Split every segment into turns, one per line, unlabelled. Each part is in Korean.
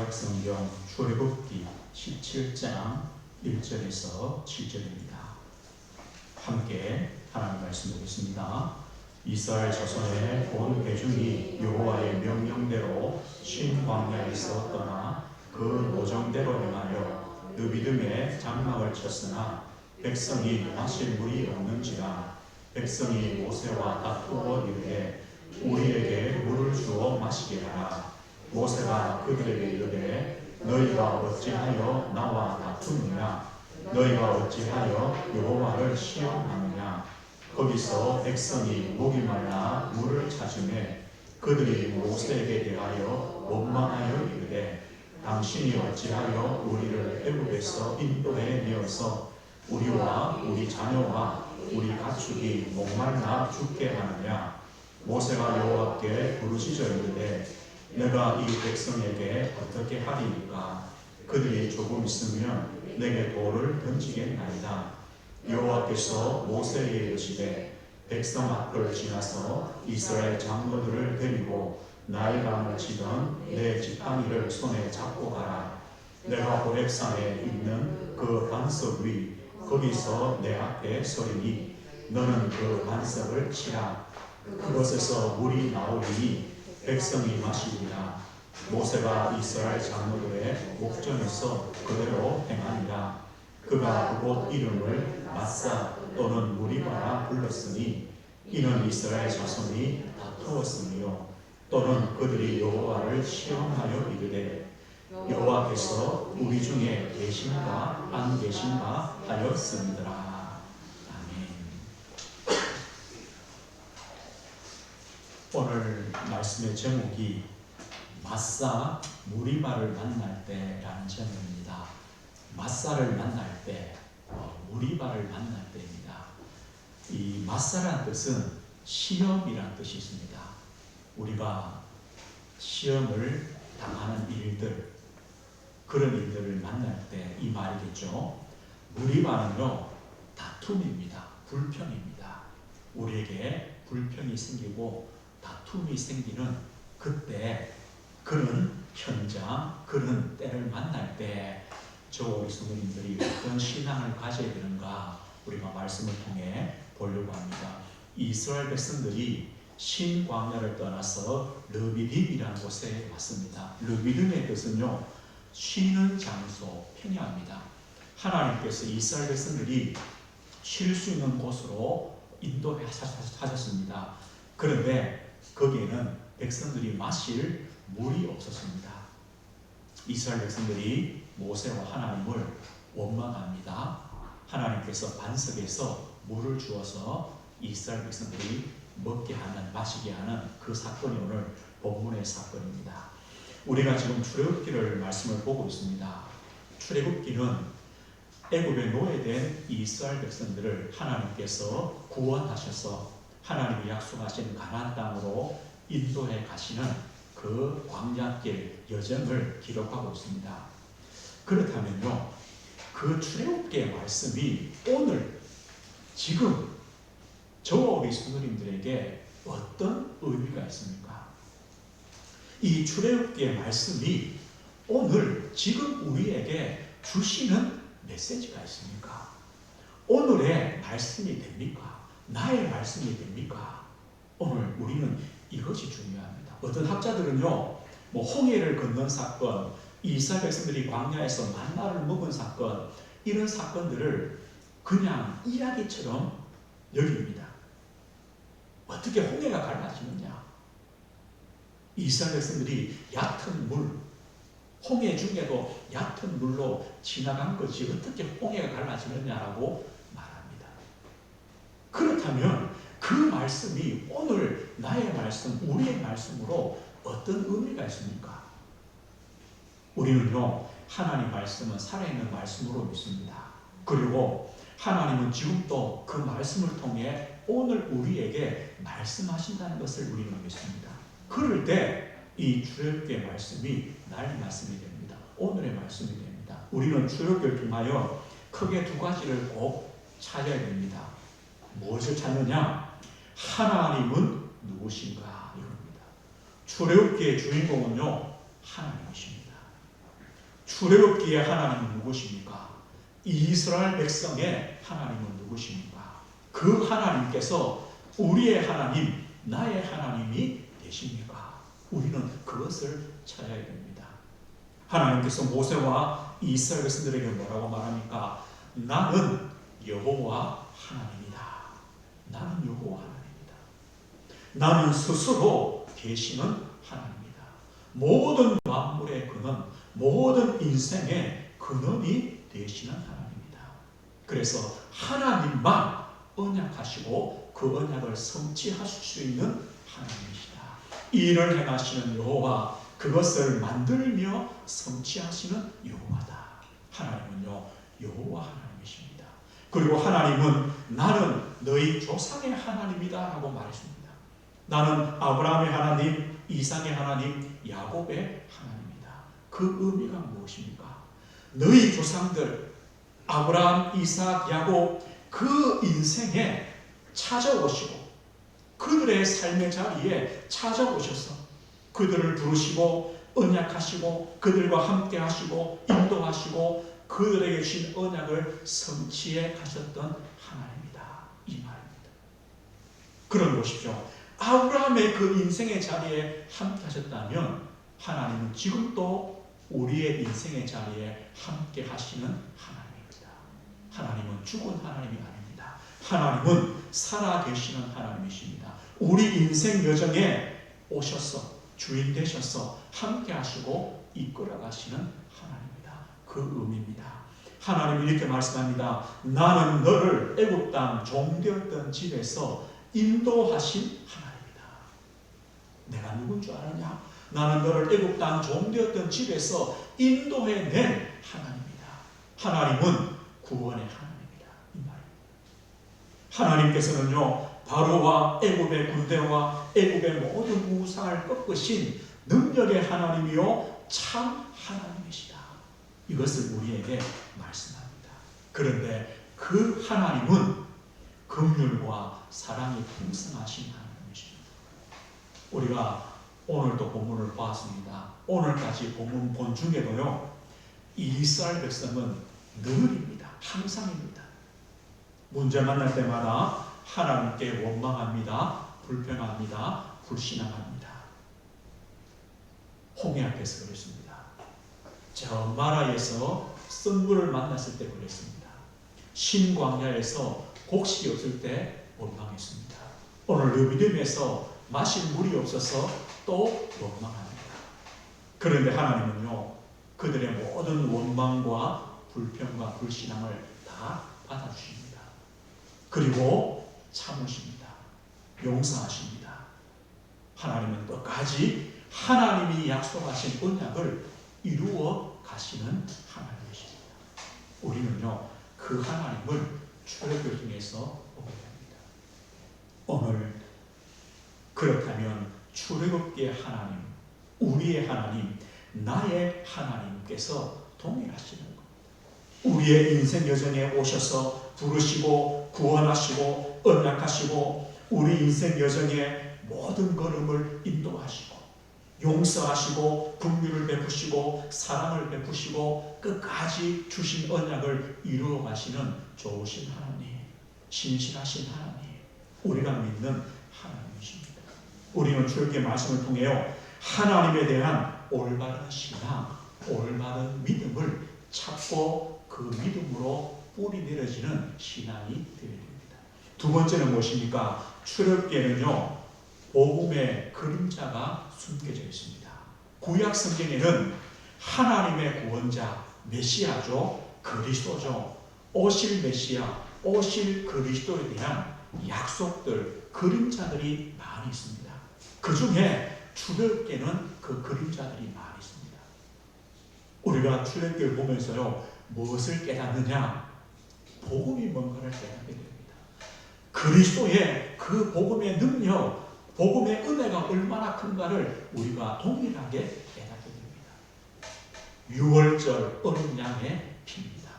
구약성경 출애굽기 17장 1절에서 7절입니다. 함께 하나님 말씀 보겠습니다. 이스라엘 자손의 온 회중이 여호와의 명령대로 신 광야에서 떠나 그 노정대로 행하여 느비듬에 장막을 쳤으나 백성이 마실 물이 없는지라. 백성이 모세와 다투어 이르되 우리에게 물을 주어 마시게 하라. 모세가 그들에게 이르되 너희가 어찌하여 나와 다투느냐? 너희가 어찌하여 여호와를 시험하느냐? 거기서 백성이 목이 말라 물을 찾으매 그들이 모세에게 대하여 원망하여 이르되 당신이 어찌하여 우리를 애굽에서 인도해 내어서 우리와 우리 자녀와 우리 가축이 목말라 죽게 하느냐? 모세가 여호와께 부르짖어 이르되 내가 이 백성에게 어떻게 하리이까? 그들이 조금 있으면 내게 돌을 던지겠나이다. 여호와께서 모세에게 이르시되 백성 앞을 지나서 이스라엘 장로들을 데리고 나일강을 치던 내 지팡이를 손에 잡고 가라. 내가 호렙산에 있는 그 반석 위 거기서 내 앞에 서리니 너는 그 반석을 치라. 그곳에서 물이 나오리니 백성이 마시리라. 모세가 이스라엘 장로들의 목전에서 그대로 행하니라. 그가 그곳 이름을 마사 또는 무리바라 불렀으니 이는 이스라엘 자손이 다투었으며 또는 그들이 여호와를 시험하여 이르되 여호와께서 우리 중에 계신가 안 계신가 하였음이더라. 오늘 말씀의 제목이 마사 무리바를 만날 때라는 제목입니다. 마사를 만날 때, 무리바를 만날 때입니다. 이 마사라는 뜻은 시험이라는 뜻이 있습니다. 우리가 시험을 당하는 일들, 그런 일들을 만날 때 이 말이겠죠. 무리바는요, 다툼입니다. 불평입니다. 우리에게 불평이 생기고 다툼이 생기는 그때, 그런 현장, 그런 때를 만날 때 저 우리 성도님들이 어떤 신앙을 가져야 되는가 우리가 말씀을 통해 보려고 합니다. 이스라엘 백성들이 신광야를 떠나서 르비딤이라는 곳에 왔습니다. 르비딤의 뜻은요, 쉬는 장소, 평야입니다. 하나님께서 이스라엘 백성들이 쉴 수 있는 곳으로 인도해 하셨습니다. 그런데 거기에는 백성들이 마실 물이 없었습니다. 이스라엘 백성들이 모세와 하나님을 원망합니다. 하나님께서 반석에서 물을 주어서 이스라엘 백성들이 먹게 하는, 마시게 하는 그 사건이 오늘 본문의 사건입니다. 우리가 지금 출애굽기를 말씀을 보고 있습니다. 출애굽기는 애굽에 노예된 이스라엘 백성들을 하나님께서 구원하셔서 하나님이 약속하신 가나안 땅으로 인도해 가시는 그 광야길 여정을 기록하고 있습니다. 그렇다면요, 그 출애굽기의 말씀이 오늘 지금 저와 우리 성도님들에게 어떤 의미가 있습니까? 이 출애굽기의 말씀이 오늘 지금 우리에게 주시는 메시지가 있습니까? 오늘의 말씀이 됩니까? 나의 말씀이 됩니까? 오늘 우리는 이것이 중요합니다. 어떤 학자들은요, 홍해를 건넌 사건, 이스라엘 백성들이 광야에서 만나를 먹은 사건, 이런 사건들을 그냥 이야기처럼 여깁니다. 어떻게 홍해가 갈라지느냐? 이스라엘 백성들이 얕은 물, 홍해 중에도 얕은 물로 지나간 것이 어떻게 홍해가 갈라지느냐라고 말합니다. 그렇다면 그 말씀이 오늘 나의 말씀, 우리의 말씀으로 어떤 의미가 있습니까? 우리는요, 하나님 말씀은 살아있는 말씀으로 믿습니다. 그리고 하나님은 지금도 그 말씀을 통해 오늘 우리에게 말씀하신다는 것을 우리는 믿습니다. 그럴 때 이 출애굽기의 말씀이 나의 말씀이 됩니다. 오늘의 말씀이 됩니다. 우리는 출애굽기를 통하여 크게 두 가지를 꼭 찾아야 됩니다. 무엇을 찾느냐? 하나님은 누구신가? 이겁니다. 출애굽기의 주인공은요, 하나님이십니다. 출애굽기의 하나님은 누구십니까? 이스라엘 백성의 하나님은 누구십니까? 그 하나님께서 우리의 하나님, 나의 하나님이 되십니까? 우리는 그것을 찾아야 됩니다. 하나님께서 모세와 이스라엘 백성들에게 뭐라고 말합니까? 나는 여호와 하나님이다. 나는 여호와 하나님이다. 나는 스스로 계시는 하나님이다. 모든 만물의 근원, 모든 인생의 근원이 되시는 하나님이다. 그래서 하나님만 언약하시고 그 언약을 성취하실 수 있는 하나님이시다. 이를 행하시는 여호와, 그것을 만들며 성취하시는 여호와다. 하나님은요, 여호와 하나님이십니다. 그리고 하나님은 나는 너희 조상의 하나님이다 라고 말했습니다. 나는 아브라함의 하나님, 이삭의 하나님, 야곱의 하나님이다. 그 의미가 무엇입니까? 너희 조상들 아브라함, 이삭, 야곱 그 인생에 찾아오시고 그들의 삶의 자리에 찾아오셔서 그들을 부르시고 언약하시고 그들과 함께 하시고 인도하시고 그들에게 주신 언약을 성취해 가셨던 하나님이다. 이 말입니다. 그런 보십시오. 아브라함의 그 인생의 자리에 함께 하셨다면 하나님은 지금도 우리의 인생의 자리에 함께 하시는 하나님입니다. 하나님은 죽은 하나님이 아닙니다. 하나님은 살아계시는 하나님이십니다. 우리 인생 여정에 오셔서 주인 되셔서 함께 하시고 이끌어 가시는 하나님입니다. 그 의미입니다. 하나님이 이렇게 말씀합니다. 나는 너를 애굽 땅 종되었던 집에서 인도하신 하나님이다. 내가 누군 줄 아느냐? 나는 너를 애굽 땅 종되었던 집에서 인도해낸 하나님이다. 하나님은 구원의 하나님이다. 이 말입니다. 하나님께서는요, 바로와 애굽의 군대와 애굽의 모든 우상을 꺾으신 능력의 하나님이요 참 하나님이시다. 이것을 우리에게 말씀합니다. 그런데 그 하나님은 긍휼과 사랑이 풍성하신 하나님이십니다. 우리가 오늘도 본문을 보았습니다. 오늘까지 본문 본 중에도요, 이스라엘 백성은 늘입니다. 항상입니다. 문제 만날 때마다 하나님께 원망합니다. 불평합니다. 불신앙합니다. 홍해 앞에서 그랬습니다. 저 마라에서 쓴 물을 만났을 때 그랬습니다. 신광야에서 곡식이 없을 때 원망했습니다. 오늘 르비딤에서 마실 물이 없어서 또 원망합니다. 그런데 하나님은요, 그들의 모든 원망과 불평과 불신앙을 다 받아주십니다. 그리고 참으십니다. 용서하십니다. 하나님은 끝까지 하나님이 약속하신 언약을 이루어 가시는 하나님이십니다. 우리는요, 그 하나님을 출애굽을 통해서 보게 됩니다. 오늘 그렇다면 출애굽기의 하나님, 우리의 하나님, 나의 하나님께서 동일하시는 겁니다. 우리의 인생 여정에 오셔서 부르시고 구원하시고 언약하시고 우리 인생 여정의 모든 걸음을 인도하시고 용서하시고 긍휼을 베푸시고 사랑을 베푸시고 끝까지 주신 언약을 이루어 가시는 좋으신 하나님, 신실하신 하나님, 우리가 믿는 하나님이십니다. 우리는 출애굽기의 말씀을 통해요, 하나님에 대한 올바른 신앙, 올바른 믿음을 찾고 그 믿음으로 뿌리 내려지는 신앙이 되어야 됩니다. 두 번째는 무엇입니까? 출애굽기에는요, 복음의 그림자가 숨겨져 있습니다. 구약 성경에는 하나님의 구원자, 메시아죠, 그리스도죠, 오실 메시아, 오실 그리스도에 대한 약속들, 그림자들이 많이 있습니다. 그 중에 출애굽기에는 그 그림자들이 많이 있습니다. 우리가 출애굽기를 보면서요, 무엇을 깨닫느냐? 복음이 뭔가를 깨닫게 됩니다. 그리스도의 그 복음의 능력, 복음의 은혜가 얼마나 큰가를 우리가 동일하게 깨닫게 됩니다. 유월절 어린 양의 피입니다.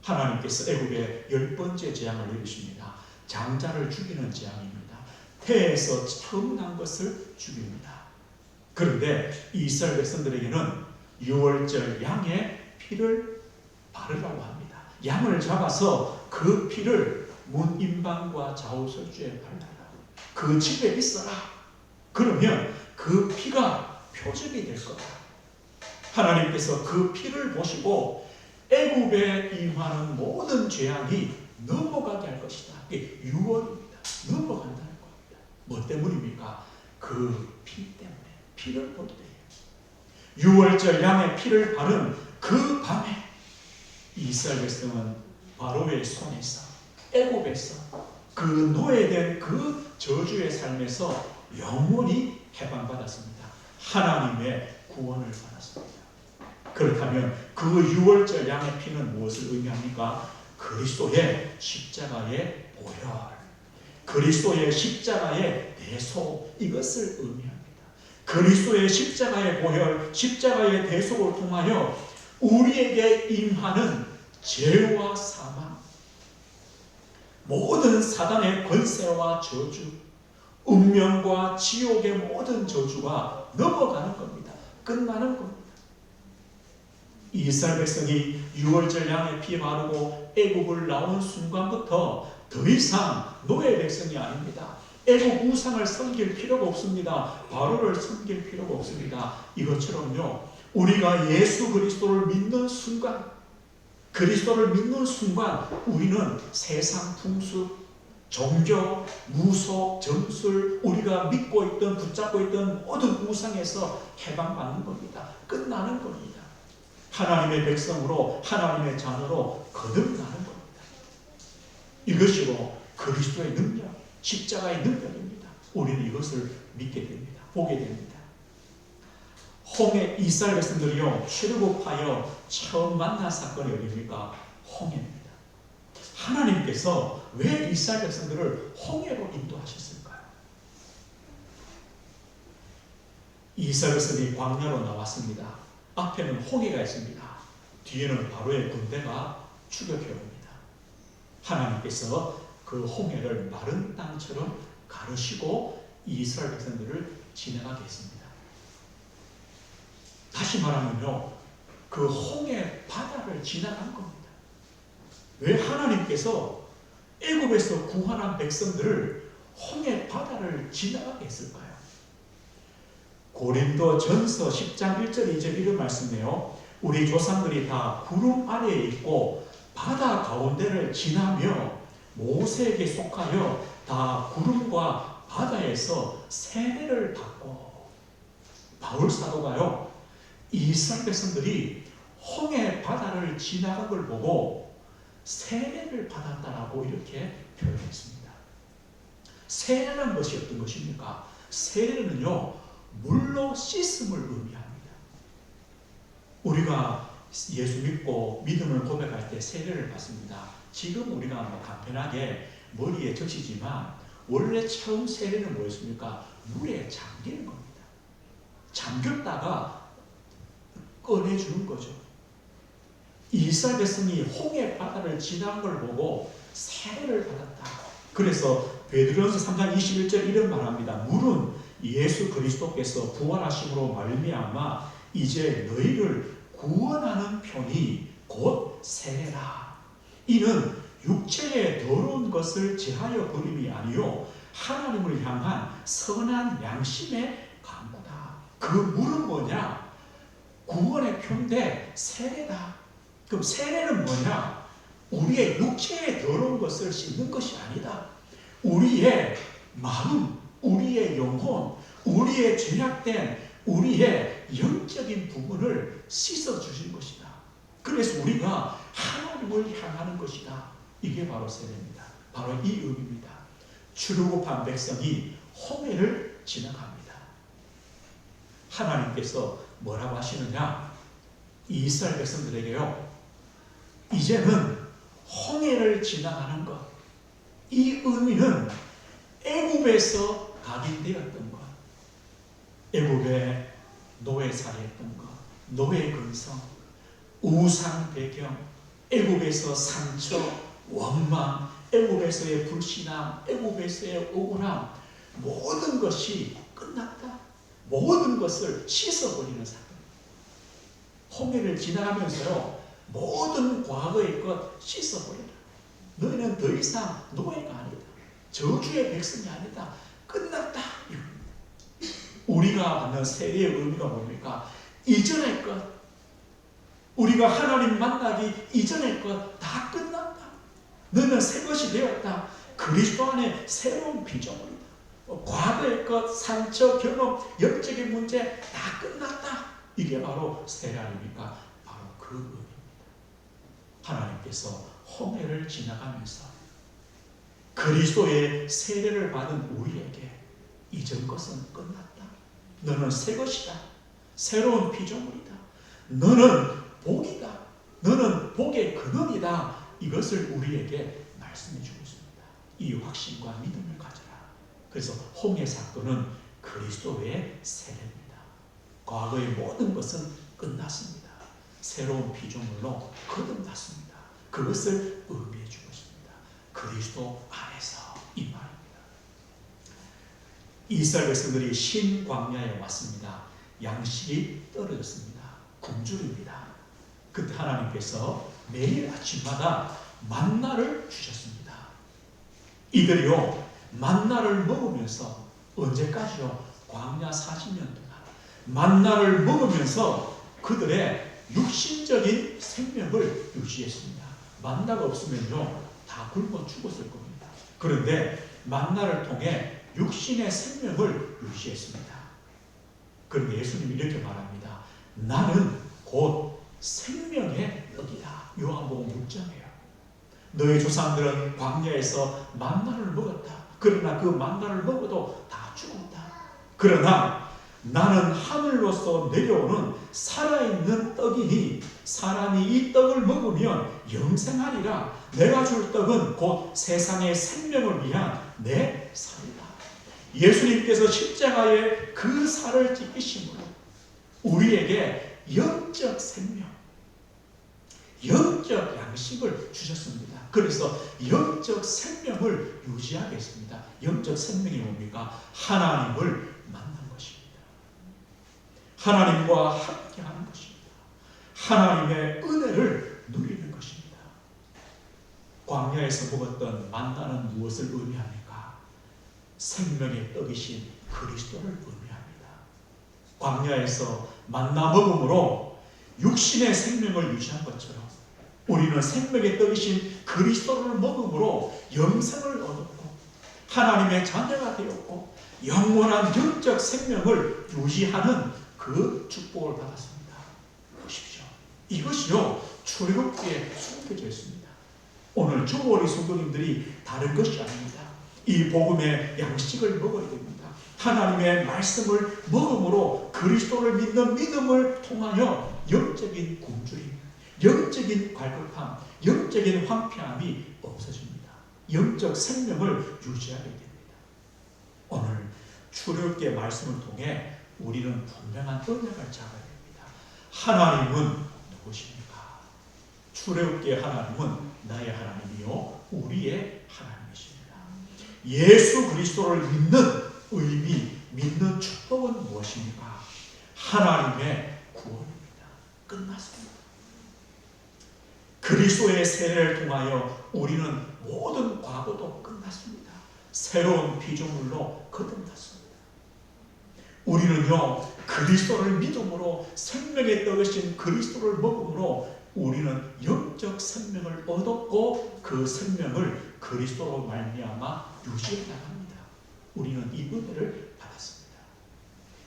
하나님께서 애굽에 10번째 재앙을 내리십니다. 장자를 죽이는 재앙입니다. 태에서 처음 난 것을 죽입니다. 그런데 이스라엘 백성들에게는 유월절 양의 피를 바르라고 합니다. 양을 잡아서 그 피를 문 임방과 좌우설주에 바르라. 그 집에 있어라. 그러면 그 피가 표적이 될 거다. 하나님께서 그 피를 보시고 애굽에 임하는 모든 재앙이 넘어가게 할 것이다. 이게 유월입니다. 넘어간다는 겁니다. 뭐 때문입니까? 그 피 때문에. 피를 볼 때에 유월절 양의 피를 바른 그 밤에 이스라엘 백성은 바로의 손에서 애굽에서 그 노예된 그 저주의 삶에서 영원히 해방받았습니다. 하나님의 구원을 받았습니다. 그렇다면 그 유월절 양의 피는 무엇을 의미합니까? 그리스도의 십자가의 보혈, 그리스도의 십자가의 대속, 이것을 의미합니다. 그리스도의 십자가의 보혈, 십자가의 대속을 통하여 우리에게 임하는 죄와 사망, 모든 사단의 권세와 저주, 운명과 지옥의 모든 저주가 넘어가는 겁니다. 끝나는 겁니다. 이스라엘 백성이 유월절 양의 피 바르고 애굽을 나온 순간부터 더 이상 노예 백성이 아닙니다. 애국 우상을 섬길 필요가 없습니다. 바로를 섬길 필요가 없습니다. 이것처럼요, 우리가 예수 그리스도를 믿는 순간, 그리스도를 믿는 순간 우리는 세상 풍습, 종교, 무속, 점술, 우리가 믿고 있던, 붙잡고 있던 모든 우상에서 해방받는 겁니다. 끝나는 겁니다. 하나님의 백성으로, 하나님의 자녀로 거듭나는 겁니다. 이것이고 그리스도의 능력, 십자가의 능력입니다. 우리는 이것을 믿게 됩니다. 보게 됩니다. 홍해, 이스라엘 백성들이요, 출애굽하여 처음 만난 사건이 어디입니까? 홍해입니다. 하나님께서 왜 이스라엘 백성들을 홍해로 인도하셨을까요? 이스라엘 백성이 광야로 나왔습니다. 앞에는 홍해가 있습니다. 뒤에는 바로의 군대가 추격해옵니다. 하나님께서 그 홍해를 마른 땅처럼 가르시고 이스라엘 백성들을 지나가게 했습니다. 다시 말하면요, 그 홍해 바다를 지나간 겁니다. 왜 하나님께서 애굽에서 구원한 백성들을 홍해 바다를 지나가게 했을까요? 고린도 전서 10장 1절 2절 이런 말씀이에요. 우리 조상들이 다 구름 아래에 있고 바다 가운데를 지나며 모세에게 속하여 다 구름과 바다에서 세례를 받고, 바울 사도가요, 이스라엘 백성들이 홍해 바다를 지나간 걸 보고 세례를 받았다라고 이렇게 표현했습니다. 세례란 것이 어떤 것입니까? 세례는요, 물로 씻음을 의미합니다. 우리가 예수 믿고 믿음을 고백할 때 세례를 받습니다. 지금 우리가 간편하게 머리에 적시지만 원래 처음 세례는 뭐였습니까? 물에 잠기는 겁니다. 잠겼다가 꺼내주는 거죠. 이스라엘 백성이 홍해 바다를 지난 걸 보고 세례를 받았다. 그래서 베드로전서 3장 21절 이런 말합니다. 물은 예수 그리스도께서 부활하심으로 말미암아 이제 너희를 구원하는 편이 곧 세례라. 이는 육체의 더러운 것을 제하여 버림이 아니요 하나님을 향한 선한 양심의 강구다. 그 물은 뭐냐? 구원의 표인데 세례다. 그럼 세례는 뭐냐? 우리의 육체의 더러운 것을 씻는 것이 아니다. 우리의 마음, 우리의 영혼, 우리의 죄악된 우리의 영적인 부분을 씻어주신 것이다. 그래서 우리가 하나님을 향하는 것이다. 이게 바로 세례입니다. 바로 이 의미입니다. 출애굽한 백성이 홍해를 지나갑니다. 하나님께서 뭐라고 하시느냐? 이스라엘 백성들에게요, 이제는 홍해를 지나가는 것, 이 의미는 애굽에서 각인되었던 것, 애굽에 노예살이했던 것, 노예 근성, 우상 배경, 애굽에서 상처, 원망, 애굽에서의 불신앙, 애굽에서의 억울함, 모든 것이 끝났다. 모든 것을 씻어버리는 사건. 홍해를 지나가면서요, 모든 과거의 것 씻어버려라. 너희는 더 이상 노예가 아니다. 저주의 백성이 아니다. 끝났다. 우리가 받는 세례의 의미가 뭡니까? 이전의 것, 우리가 하나님 만나기 이전의 것 다 끝났다. 너는 새 것이 되었다. 그리스도 안에 새로운 피조물이다. 과거의 것, 상처, 경험, 영적인 문제 다 끝났다. 이게 바로 세례 아닙니까? 바로 그 의미입니다. 하나님께서 홍해를 지나가면서 그리스도의 세례를 받은 우리에게 이전 것은 끝났다. 너는 새 것이다. 새로운 피조물이다. 너는 복이다. 너는 복의 근원이다. 이것을 우리에게 말씀해 주고 있습니다. 이 확신과 믿음을 가져라. 그래서 홍해 사건은 그리스도의 세례입니다. 과거의 모든 것은 끝났습니다. 새로운 피조물로 거듭났습니다. 그것을 의미해 주고 있습니다. 그리스도 안에서 이 말입니다. 이스라엘 백성들이 신광야에 왔습니다. 양식이 떨어졌습니다. 굶주립니다. 그때 하나님께서 매일 아침마다 만나를 주셨습니다. 이들이요, 만나를 먹으면서 언제까지요? 광야 40년 동안 만나를 먹으면서 그들의 육신적인 생명을 유지했습니다. 만나가 없으면요, 다 굶어 죽었을 겁니다. 그런데 만나를 통해 육신의 생명을 유지했습니다. 그런데 예수님이 이렇게 말합니다. 나는 곧 생명의 떡이다. 요한복음 6장이에요. 너희 조상들은 광야에서 만나를 먹었다. 그러나 그 만나를 먹어도 다 죽었다. 그러나 나는 하늘로서 내려오는 살아있는 떡이니 사람이 이 떡을 먹으면 영생하리라. 내가 줄 떡은 곧 세상의 생명을 위한 내 살이다. 예수님께서 십자가에 그 살을 찢기심으로 우리에게 영적 생명, 영적 양식을 주셨습니다. 그래서 영적 생명을 유지하겠습니다. 영적 생명이 뭡니까? 하나님을 만난 것입니다. 하나님과 함께하는 것입니다. 하나님의 은혜를 누리는 것입니다. 광야에서 먹었던 만나는 무엇을 의미합니까? 생명의 떡이신 그리스도를 의미합니다. 광야에서 만나 먹음으로 육신의 생명을 유지한 것처럼 우리는 생명의 떡이신 그리스도를 먹음으로 영생을 얻었고 하나님의 자녀가 되었고 영원한 영적 생명을 유지하는 그 축복을 받았습니다. 보십시오. 이것이요, 출애굽기에 숨겨져 있습니다. 오늘 주보리 성도님들이 다른 것이 아닙니다. 이 복음의 양식을 먹어야 됩니다. 하나님의 말씀을 먹음으로 그리스도를 믿는 믿음을 통하여 영적인 굶주림, 영적인 갈급함, 영적인 황폐함이 없어집니다. 영적 생명을 유지하게 됩니다. 오늘 출애굽기의 말씀을 통해 우리는 분명한 언약을 잡아야 됩니다. 하나님은 누구십니까? 출애굽기의 하나님은 나의 하나님이요 우리의 하나님이십니다. 예수 그리스도를 믿는 의미, 믿는 축복은 무엇입니까? 하나님의 구원입니다. 끝났습니다. 그리스도의 세례를 통하여 우리는 모든 과거도 끝났습니다. 새로운 피조물로 거듭났습니다. 우리는요, 그리스도를 믿음으로 생명의 떡이신 그리스도를 먹음으로 우리는 영적 생명을 얻었고 그 생명을 그리스도로 말미암아 유지해 나갑니다. 우리는 이 은혜를 받았습니다.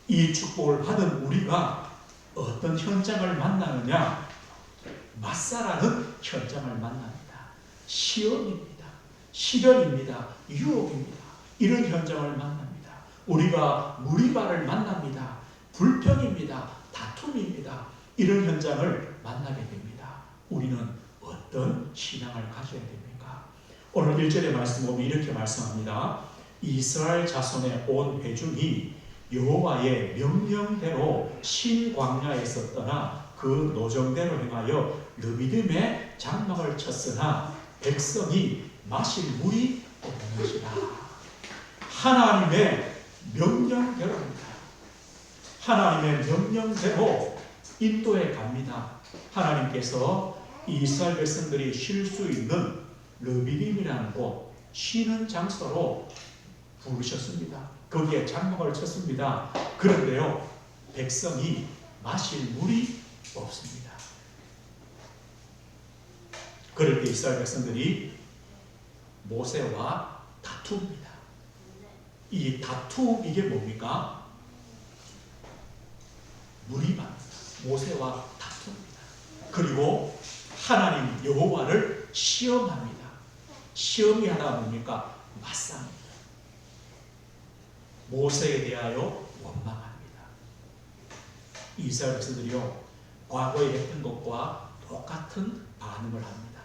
이 축복을 받은 우리가 어떤 현장을 만나느냐? 맞사라는 현장을 만납니다. 시험입니다. 시련입니다. 유혹입니다. 이런 현장을 만납니다. 우리가 무리바를 만납니다. 불평입니다. 다툼입니다. 이런 현장을 만나게 됩니다. 우리는 어떤 신앙을 가져야 됩니까? 오늘 1절의 말씀 보면 이렇게 말씀합니다. 이스라엘 자손의 온 회중이 여호와의 명령대로 신광야에서 떠나 그 노정대로 행하여 르비딤의 장막을 쳤으나 백성이 마실 물이 없는지라. 하나님의 명령대로입니다. 하나님의 명령대로 인도에 갑니다. 하나님께서 이스라엘 백성들이 쉴 수 있는 르비딤이라는 곳, 쉬는 장소로 부르셨습니다. 거기에 장막을 쳤습니다. 그런데요, 백성이 마실 물이 없습니다. 그럴 때 이스라엘 백성들이 모세와 다투입니다. 이 다툼, 이게 뭡니까? 물이 많습니다. 모세와 다투입니다. 그리고 하나님 여호와를 시험합니다. 시험이 하나 뭡니까? 맞상입니다. 모세에 대하여 원망합니다. 이스라엘 백성들이요, 과거에 했던 것과 똑같은 반응을 합니다.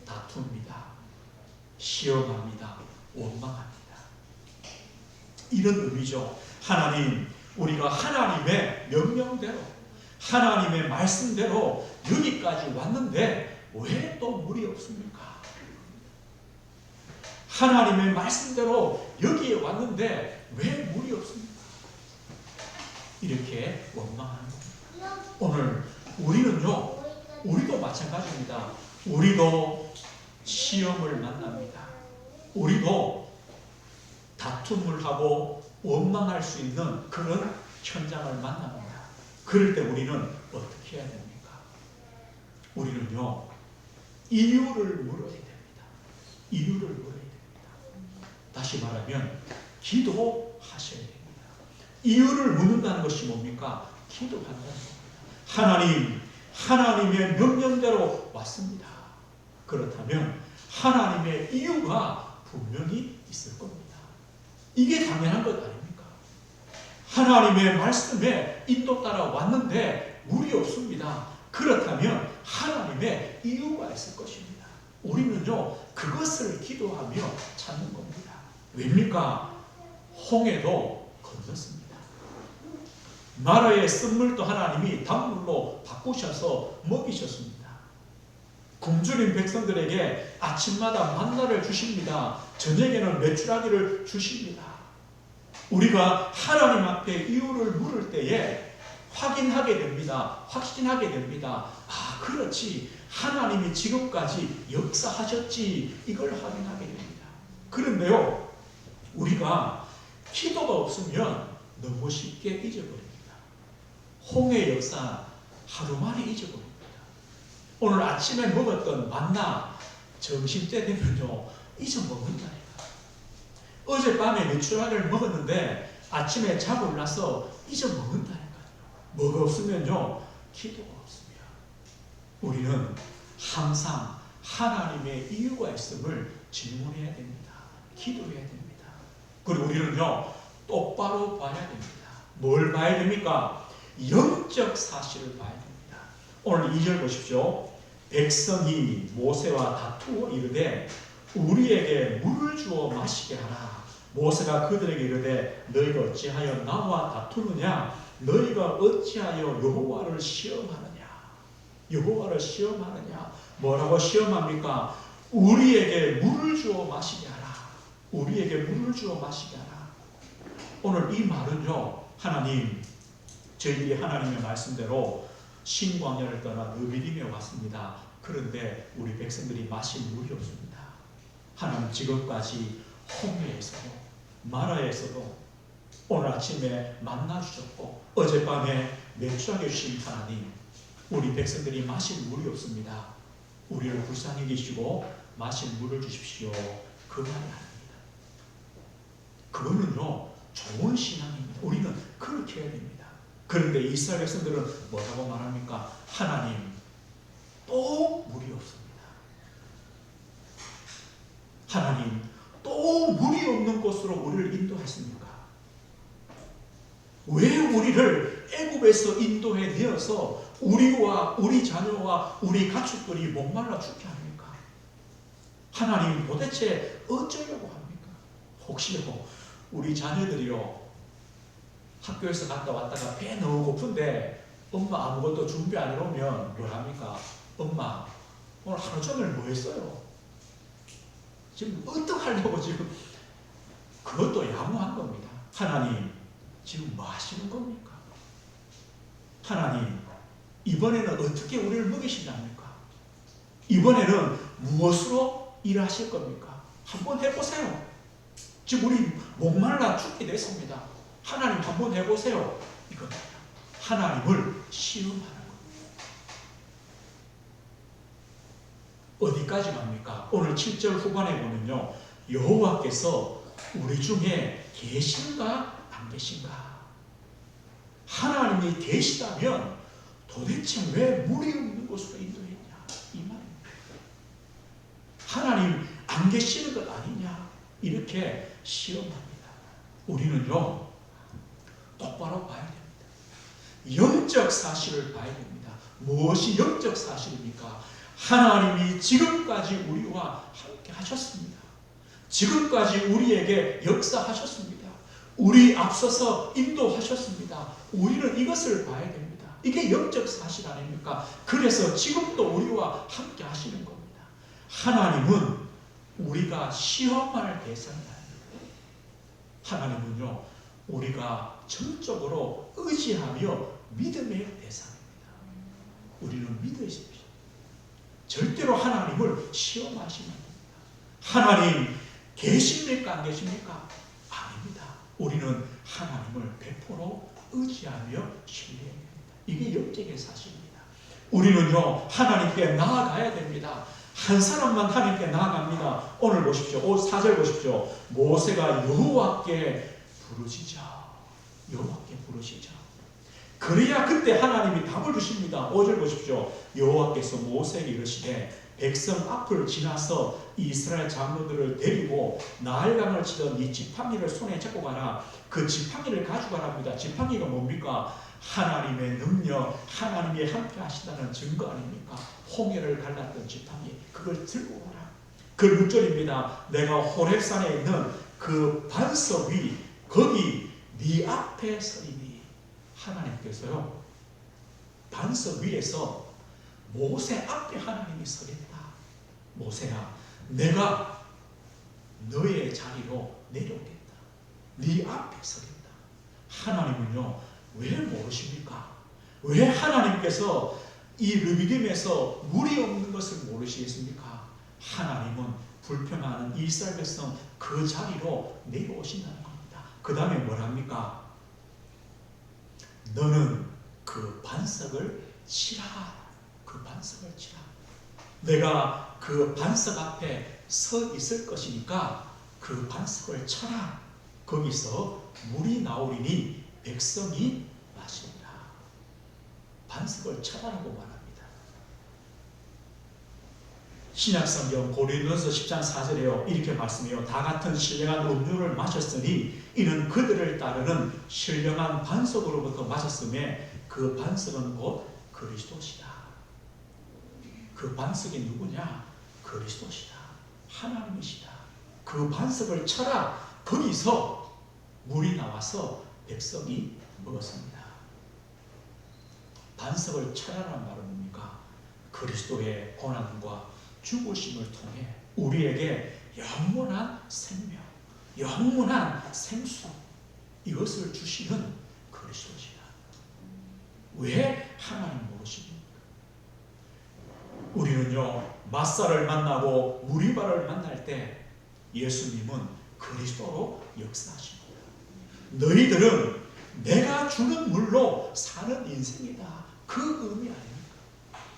다투입니다. 시험합니다. 원망합니다. 이런 의미죠. 하나님, 우리가 하나님의 명령대로, 하나님의 말씀대로 여기까지 왔는데 왜 또 물이 없습니까? 하나님의 말씀대로 여기에 왔는데 왜 물이 없습니까? 이렇게 원망하는 겁니다. 오늘 우리는요, 우리도 마찬가지입니다. 우리도 시험을 만납니다. 우리도 다툼을 하고 원망할 수 있는 그런 현장을 만납니다. 그럴 때 우리는 어떻게 해야 됩니까? 우리는요, 이유를 물어야 됩니다. 이유를 물어야 됩니다. 다시 말하면 기도하셔야 됩니다. 이유를 묻는다는 것이 뭡니까? 기도한다는 겁니다. 하나님, 하나님의 명령대로 왔습니다. 그렇다면 하나님의 이유가 분명히 있을 겁니다. 이게 당연한 것 아닙니까? 하나님의 말씀에 인도 따라 왔는데 물이 없습니다. 그렇다면 하나님의 이유가 있을 것입니다. 우리는요, 그것을 기도하며 찾는 겁니다. 왜입니까? 홍해도 건넜습니다. 나라의 쓴물도 하나님이 단물로 바꾸셔서 먹이셨습니다. 굶주린 백성들에게 아침마다 만나를 주십니다. 저녁에는 메추라기를 주십니다. 우리가 하나님 앞에 이유를 물을 때에 확인하게 됩니다. 확신하게 됩니다. 아, 그렇지. 하나님이 지금까지 역사하셨지. 이걸 확인하게 됩니다. 그런데요, 우리가 기도가 없으면 너무 쉽게 잊어버립니다. 홍해 역사 하루 만에 잊어버립니다. 오늘 아침에 먹었던 만나 점심때 되면요, 잊어먹는다니까. 어젯밤에 메추라기를 먹었는데 아침에 자고 나서 잊어먹는다니까요. 뭐가 없으면요, 기도가 없으면 우리는 항상 하나님의 이유가 있음을 질문해야 됩니다. 기도해야 됩니다. 그리고 우리는요, 똑바로 봐야 됩니다. 뭘 봐야 됩니까? 영적 사실을 봐야 됩니다. 오늘 2절 보십시오. 백성이 모세와 다투어 이르되 우리에게 물을 주어 마시게 하라. 모세가 그들에게 이르되 너희가 어찌하여 나와 다투느냐? 너희가 어찌하여 여호와를 시험하느냐? 여호와를 시험하느냐? 뭐라고 시험합니까? 우리에게 물을 주어 마시게 하라. 우리에게 물을 주어 마시게 하라. 오늘 이 말은요, 하나님, 저희들이 하나님의 말씀대로 신광야를 떠나 르비딤에 왔습니다. 그런데 우리 백성들이 마실 물이 없습니다. 하나님, 지금까지 홍해에서도 마라에서도 오늘 아침에 만나 주셨고 어젯밤에 메추라기 주신 하나님, 우리 백성들이 마실 물이 없습니다. 우리를 불쌍히 계시고 마실 물을 주십시오. 그 말이 아닙니다. 그거는요, 좋은 신앙입니다. 우리는 그렇게 해야 됩니다. 그런데 이스라엘 백성들은 뭐라고 말합니까? 하나님, 또 물이 없습니다. 하나님, 또 물이 없는 곳으로 우리를 인도했습니까? 왜 우리를 애굽에서 인도해 내어서 우리와 우리 자녀와 우리 가축들이 목말라 죽게 합니까? 하나님, 도대체 어쩌려고 합니까? 혹시요, 우리 자녀들이요, 학교에서 갔다 왔다가 배 너무 고픈데 엄마 아무것도 준비 안 해놓으면 뭘 합니까? 엄마, 오늘 하루 종일 뭐 했어요? 지금 어떡하려고 지금? 그것도 양호한 겁니다. 하나님, 지금 뭐 하시는 겁니까? 하나님, 이번에는 어떻게 우리를 먹이신답니까? 이번에는 무엇으로 일하실 겁니까? 한번 해보세요. 지금 우리 목말라 죽게 됐습니다. 하나님 한번 해보세요. 이겁니다. 하나님을 시험하는 겁니다. 어디까지 갑니까? 오늘 7절 후반에 보면요, 여호와께서 우리 중에 계신가 안 계신가? 하나님이 계시다면 도대체 왜 물이 없는 곳으로 인도했냐? 이 말입니다. 하나님 안 계시는 것 아니냐? 이렇게 시험합니다. 우리는요, 똑바로 봐야 됩니다. 영적 사실을 봐야 됩니다. 무엇이 영적 사실입니까? 하나님이 지금까지 우리와 함께 하셨습니다. 지금까지 우리에게 역사하셨습니다. 우리 앞서서 인도하셨습니다. 우리는 이것을 봐야 됩니다. 이게 영적 사실 아닙니까? 그래서 지금도 우리와 함께 하시는 겁니다. 하나님은 우리가 시험할 대상이 아닙니다. 하나님은요, 우리가 전적으로 의지하며 믿음의 대상입니다. 우리는 믿으십시오. 절대로 하나님을 시험하시면 됩니다. 하나님 계십니까? 안 계십니까? 아닙니다. 우리는 하나님을 100% 의지하며 신뢰해야 됩니다. 이게 영적인 사실입니다. 우리는요, 하나님께 나아가야 됩니다. 한 사람만 하나님께 나아갑니다. 오늘 보십시오. 4절 보십시오. 모세가 여호와께 부르짖자. 여호와께 부르짖자. 그래야 그때 하나님이 답을 주십니다. 5절 보십시오. 여호와께서 모세에게 이르시되 백성 앞을 지나서 이스라엘 장로들을 데리고 나일강을 치던 이 지팡이를 손에 잡고 가라. 그 지팡이를 가져가라 합니다. 지팡이가 뭡니까? 하나님의 능력, 하나님이 함께 하신다는 증거 아닙니까? 홍해를 갈랐던 지팡이, 그걸 들고 가라. 그 6절입니다. 내가 호렙산에 있는 그 반석 위, 거기 네 앞에 서리니. 하나님께서요, 반석 위에서 모세 앞에 하나님이 서겠다. 모세야, 내가 너의 자리로 내려오겠다. 네 앞에 서겠다. 하나님은요, 왜 모르십니까? 왜 하나님께서 이 르비딤에서 물이 없는 것을 모르시겠습니까? 하나님은 불평하는 이스라엘 백성 그 자리로 내려오신다는 겁니다. 그 다음에 뭐랍니까? 너는 그 반석을 치라. 그 반석을 치라. 내가 그 반석 앞에 서 있을 것이니까 그 반석을 쳐라. 거기서 물이 나오리니 백성이 마시리라. 반석을 쳐라라고 말합니다. 신약성경 고린도전서 10장 4절에요. 이렇게 말씀해요. 다 같은 신령한 음료를 마셨으니 이는 그들을 따르는 신령한 반석으로부터 마셨음에 그 반석은 곧 그리스도시다. 그 반석이 누구냐? 그리스도시다. 하나님이시다. 그 반석을 쳐라. 거기서 물이 나와서 백성이 먹었습니다. 반석을 쳐라라는 말은 뭡니까? 그리스도의 고난과 죽으심을 통해 우리에게 영원한 생명, 영원한 생수, 이것을 주시는 그리스도시다. 왜 하나님 모르십니까? 우리는요, 마사를 만나고 무리바를 만날 때 예수님은 그리스도로 역사하십니다. 너희들은 내가 주는 물로 사는 인생이다. 그 의미 아닙니까?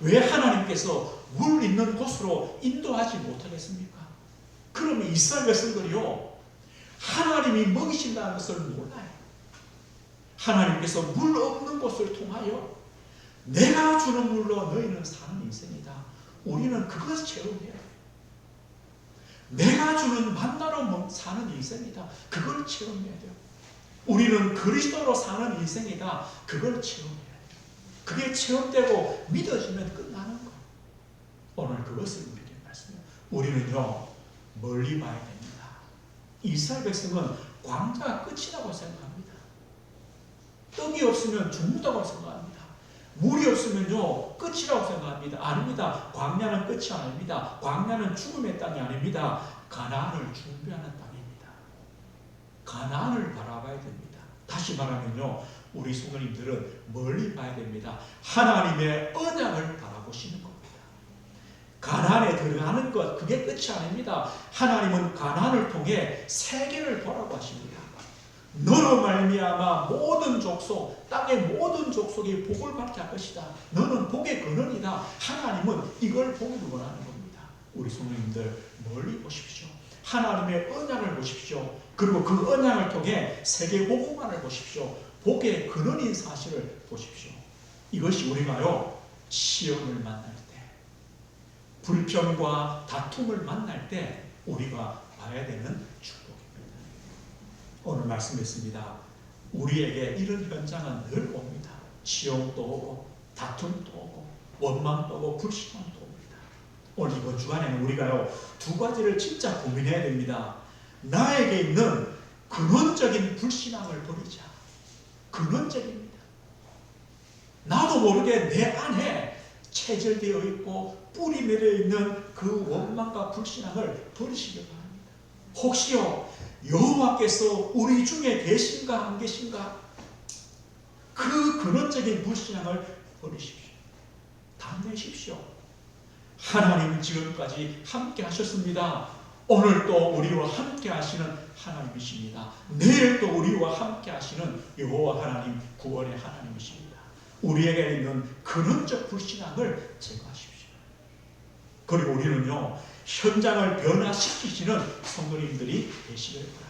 왜 하나님께서 물 있는 곳으로 인도하지 못하겠습니까? 그러면 이스라엘 백성들이요, 하나님이 먹이신다는 것을 몰라요. 하나님께서 물 없는 곳을 통하여 내가 주는 물로 너희는 사는 인생이다. 우리는 그것을 체험해야 돼요. 내가 주는 만나로 사는 인생이다. 그걸 체험해야 돼요. 우리는 그리스도로 사는 인생이다. 그걸 체험해야 돼요. 그게 체험되고 믿어지면 끝나는 거예요. 오늘 그것을 우리에게 말씀해요. 우리는요, 멀리 봐야 됩니다. 이스라엘 백성은 광야가 끝이라고 생각합니다. 떡이 없으면 죽는다고 생각합니다. 물이 없으면요, 끝이라고 생각합니다. 아닙니다. 광야는 끝이 아닙니다. 광야는 죽음의 땅이 아닙니다. 가나안을 준비하는 땅입니다. 가나안을 바라봐야 됩니다. 다시 말하면요, 우리 성도님들은 멀리 봐야 됩니다. 하나님의 언약을 바라보시는 겁니다. 가나안에 들어가는 것, 그게 끝이 아닙니다. 하나님은 가나안을 통해 세계를 보라고 하십니다. 너로 말미암아 모든 족속, 땅의 모든 족속이 복을 받게 할 것이다. 너는 복의 근원이다. 하나님은 이걸 보기를 원하는 겁니다. 우리 성도님들 멀리 보십시오. 하나님의 언약을 보십시오. 그리고 그 언약을 통해 세계 복음만을 보십시오. 복의 근원인 사실을 보십시오. 이것이 우리가요, 시험을 만날 때, 불평과 다툼을 만날 때 우리가 봐야 되는 축복입니다. 오늘 말씀했습니다. 우리에게 이런 현장은 늘 옵니다. 시험도 오고 다툼도 오고 원망도 오고 불신함도 옵니다. 오늘 이번 주간에는 우리가요, 두 가지를 진짜 고민해야 됩니다. 나에게 있는 근원적인 불신앙을 버리자. 근원적입니다. 나도 모르게 내 안에 체질되어 있고 뿌리 내려 있는 그 원망과 불신앙을 버리시기 바랍니다. 혹시요, 여호와께서 우리 중에 계신가 안 계신가? 그 근원적인 불신앙을 버리십시오. 담내십시오. 하나님은 지금까지 함께 하셨습니다. 오늘 또 우리와 함께 하시는 하나님이십니다. 내일 또 우리와 함께 하시는 여호와 하나님, 구원의 하나님이십니다. 우리에게 있는 근원적 불신앙을 제거하십시오. 그리고 우리는요, 현장을 변화시키시는 성도님들이 되시길 바랍니다.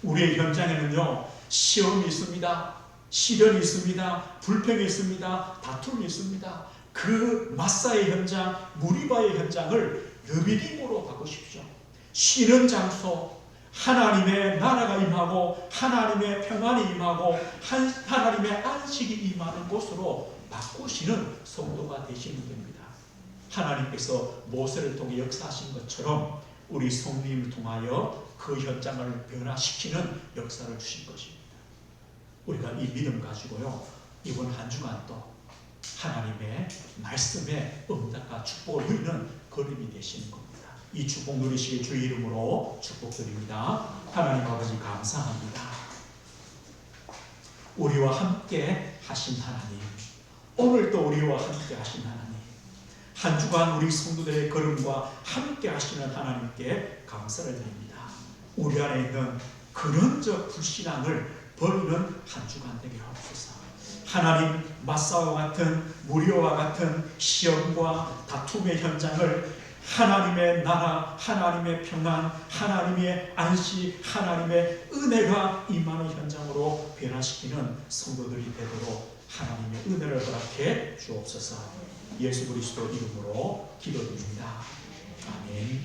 우리의 현장에는요, 시험이 있습니다. 시련이 있습니다. 불평이 있습니다. 다툼이 있습니다. 그 마사의 현장, 무리바의 현장을 느비딤으로 바꾸십시오. 쉬는 장소, 하나님의 나라가 임하고 하나님의 평안이 임하고 하나님의 안식이 임하는 곳으로 바꾸시는 성도가 되시는 겁니다. 하나님께서 모세를 통해 역사하신 것처럼 우리 성도님을 통하여 그 현장을 변화시키는 역사를 주신 것입니다. 우리가 이 믿음 가지고요, 이번 한 주간 또 하나님의 말씀에 응답과 축복을 누리는 걸음이 되시는 겁니다. 이 축복 누리시길 주의 이름으로 축복드립니다. 하나님 아버지 감사합니다. 우리와 함께 하신 하나님, 오늘도 우리와 함께 하신 하나님, 한 주간 우리 성도들의 걸음과 함께 하시는 하나님께 감사를 드립니다. 우리 안에 있는 근원적 불신앙을 버리는 한 주간 되게 하옵소서. 하나님, 마사와 같은 무료와 같은 시험과 다툼의 현장을 하나님의 나라, 하나님의 평안, 하나님의 안식, 하나님의 은혜가 임하는 현장으로 변화시키는 성도들이 되도록 하나님의 은혜를 허락해 주옵소서. 예수 그리스도 이름으로 기도드립니다. 아멘.